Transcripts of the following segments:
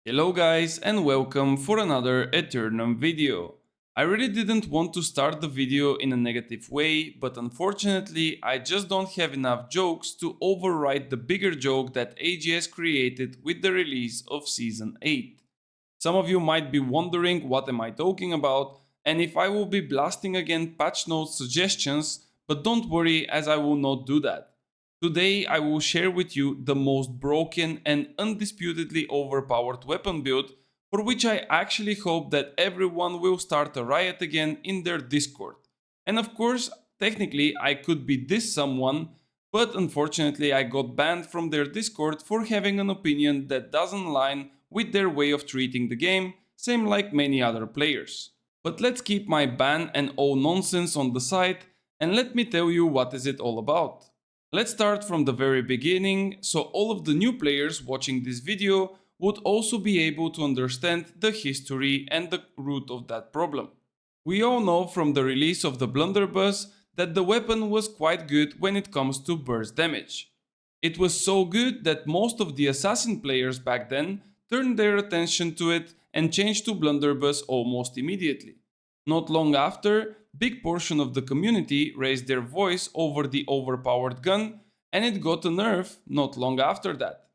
Hello guys and welcome for another Eternum video. I really didn't want to start the video in a negative way, but unfortunately I just don't have enough jokes to override the bigger joke that AGS created with the release of Season 8. Some of you might be wondering what am I talking about and if I will be blasting again patch notes suggestions, but don't worry as I will not do that. Today I will share with you the most broken and undisputedly overpowered weapon build for which I actually hope that everyone will start a riot again in their Discord. And of course, technically I could be this someone, but unfortunately I got banned from their Discord for having an opinion that doesn't align with their way of treating the game, same like many other players. But let's keep my ban and all nonsense on the side and let me tell you what is it all about. Let's start from the very beginning, so all of the new players watching this video would also be able to understand the history and the root of that problem. We all know from the release of the Blunderbuss that the weapon was quite good when it comes to burst damage. It was so good that most of the assassin players back then turned their attention to it and changed to Blunderbuss almost immediately. Not long after, big portion of the community raised their voice over the overpowered gun and it got a nerf not long after that.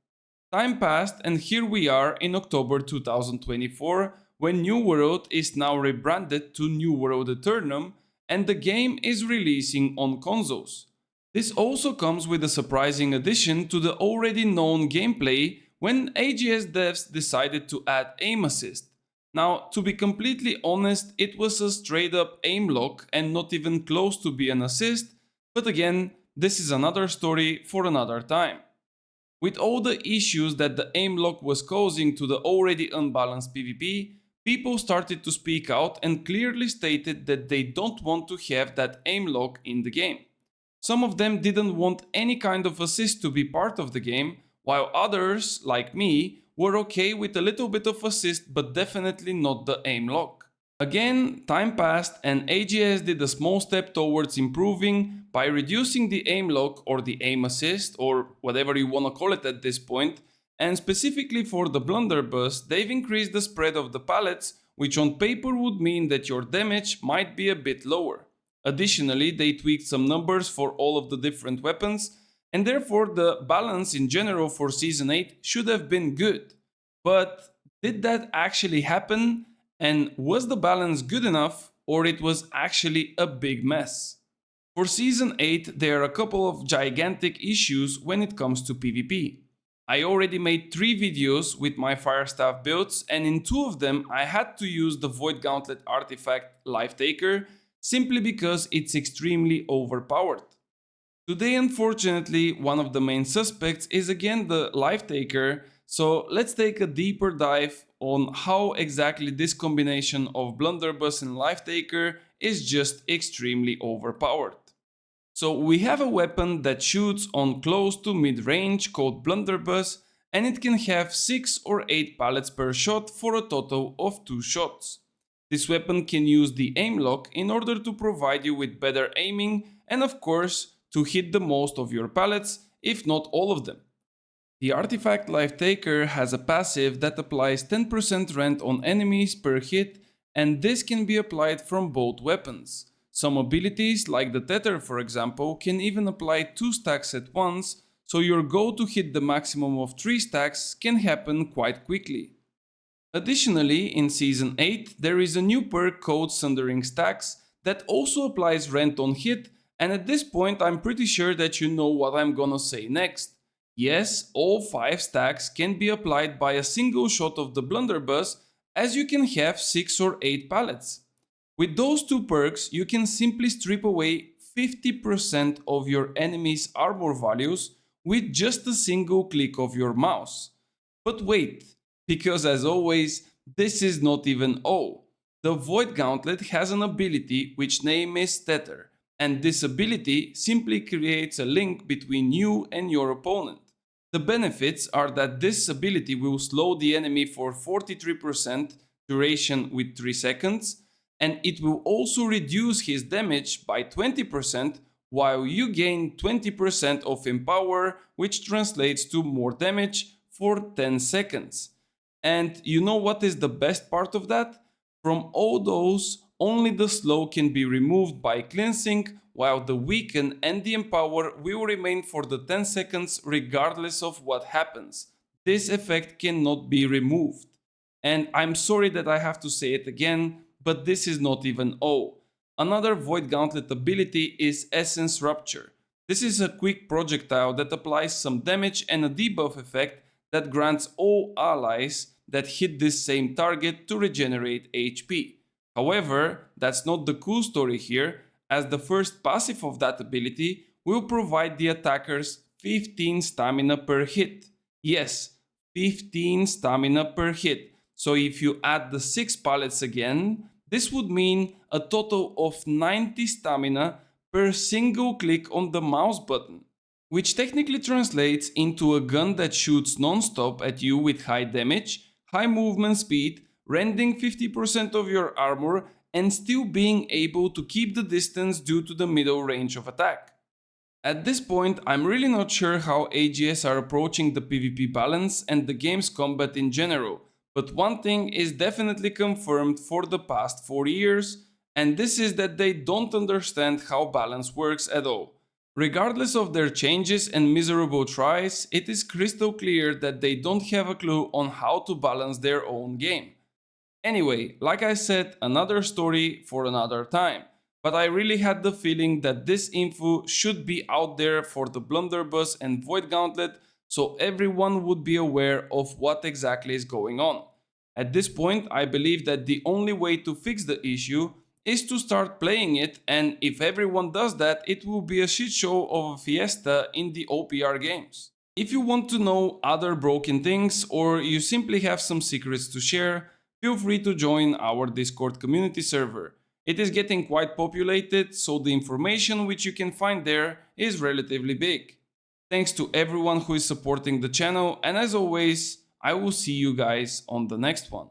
Time passed and here we are in October 2024 when New World is now rebranded to New World Eternum and the game is releasing on consoles. This also comes with a surprising addition to the already known gameplay when AGS devs decided to add aim assist. Now, to be completely honest, it was a straight up aimlock and not even close to be an assist, but again, this is another story for another time. With all the issues that the aimlock was causing to the already unbalanced PvP, people started to speak out and clearly stated that they don't want to have that aimlock in the game. Some of them didn't want any kind of assist to be part of the game, while others, like me, were okay with a little bit of assist but definitely not the aim lock. Again, time passed and AGS did a small step towards improving by reducing the aim lock or the aim assist or whatever you wanna call it at this point, and specifically for the Blunderbuss, they've increased the spread of the pallets, which on paper would mean that your damage might be a bit lower. Additionally, they tweaked some numbers for all of the different weapons, and therefore the balance in general for Season 8 should have been good. But did that actually happen? And was the balance good enough, or it was actually a big mess? For Season 8 there are a couple of gigantic issues when it comes to PvP. I already made 3 videos with my Firestaff builds and in 2 of them I had to use the Void Gauntlet artifact Life Taker simply because it's extremely overpowered. Today, unfortunately, one of the main suspects is again the Life Taker, so let's take a deeper dive on how exactly this combination of Blunderbuss and Life Taker is just extremely overpowered. So we have a weapon that shoots on close to mid-range called Blunderbuss and it can have 6 or 8 pallets per shot for a total of 2 shots. This weapon can use the aim lock in order to provide you with better aiming and of course to hit the most of your pallets, if not all of them. The artifact Life Taker has a passive that applies 10% rend on enemies per hit and this can be applied from both weapons. Some abilities, like the Tether for example, can even apply 2 stacks at once, so your go to hit the maximum of 3 stacks can happen quite quickly. Additionally, in Season 8 there is a new perk called Sundering Stacks that also applies rend on hit, and at this point I'm pretty sure that you know what I'm gonna say next. Yes, all 5 stacks can be applied by a single shot of the Blunderbuss, as you can have 6 or 8 pallets. With those 2 perks you can simply strip away 50% of your enemy's armor values with just a single click of your mouse. But wait, because as always, this is not even all. The Void Gauntlet has an ability which name is Tether, and this ability simply creates a link between you and your opponent. The benefits are that this ability will slow the enemy for 43% duration with 3 seconds, and it will also reduce his damage by 20% while you gain 20% of Empower, which translates to more damage for 10 seconds. And you know what is the best part of that? From all those, only the slow can be removed by cleansing, while the weaken and the empower will remain for the 10 seconds regardless of what happens. This effect cannot be removed. And I'm sorry that I have to say it again, but this is not even all. Another Void Gauntlet ability is Essence Rupture. This is a quick projectile that applies some damage and a debuff effect that grants all allies that hit this same target to regenerate HP. However, that's not the cool story here, as the first passive of that ability will provide the attackers 15 stamina per hit. Yes, 15 stamina per hit. So if you add the 6 pallets again, this would mean a total of 90 stamina per single click on the mouse button, which technically translates into a gun that shoots non-stop at you with high damage, high movement speed, rending 50% of your armor, and still being able to keep the distance due to the middle range of attack. At this point, I'm really not sure how AGS are approaching the PvP balance and the game's combat in general, but one thing is definitely confirmed for the past 4 years, and this is that they don't understand how balance works at all. Regardless of their changes and miserable tries, it is crystal clear that they don't have a clue on how to balance their own game. Anyway, like I said, another story for another time. But I really had the feeling that this info should be out there for the Blunderbuss and Void Gauntlet, so everyone would be aware of what exactly is going on. At this point, I believe that the only way to fix the issue is to start playing it, and if everyone does that, it will be a shit show of a fiesta in the OPR games. If you want to know other broken things, or you simply have some secrets to share, feel free to join our Discord community server. It is getting quite populated, so the information which you can find there is relatively big. Thanks to everyone who is supporting the channel, and as always, I will see you guys on the next one.